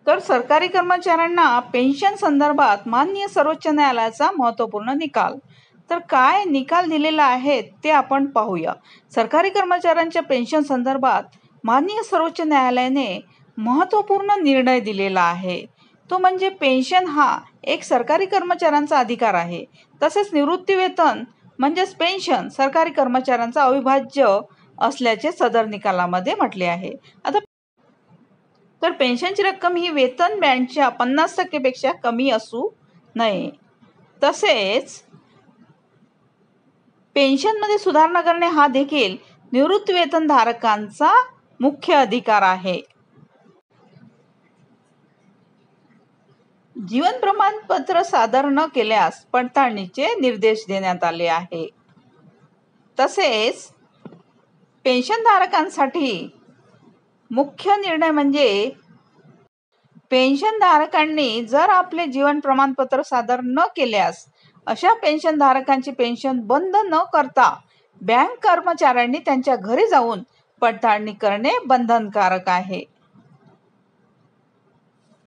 तर सरकारी कर्मचाऱ्यांना पेन्शन संदर्भात माननीय सर्वोच्च न्यायालयाचा महत्त्वपूर्ण निकाल. तर काय निकाल दिलेला आहे ते आपण पाहूया. सरकारी कर्मचाऱ्यांच्या पेन्शन संदर्भात माननीय सर्वोच्च न्यायालयाने महत्त्वपूर्ण निर्णय दिलेला आहे. तो म्हणजे पेन्शन हा एक सरकारी कर्मचाऱ्यांचा अधिकार आहे. तसेच निवृत्ती वेतन म्हणजेच पेन्शन सरकारी कर्मचाऱ्यांचा अविभाज्य असल्याचे सदर निकालामध्ये म्हटले आहे. आता तर पेन्शनची रक्कम ही वेतन बँडच्या 50% पेक्षा कमी असू नये. तसेच पेन्शनमध्ये सुधारणा करणे हा देखील निवृत्ती वेतन धारकांचा मुख्य अधिकार आहे. जीवन प्रमाणपत्र सादर न केल्यास पडताळणीचे निर्देश देण्यात आले आहे. तसेच पेन्शनधारकांसाठी मुख्य निर्णय म्हणजे पेन्शनधारकांनी जर आपले जीवन प्रमाणपत्र सादर न केल्यास अशा पेन्शनधारकांची पेन्शन बंद न करता बँक कर्मचाऱ्यांनी त्यांच्या घरी जाऊन पडताळणी करणे बंधनकारक आहे.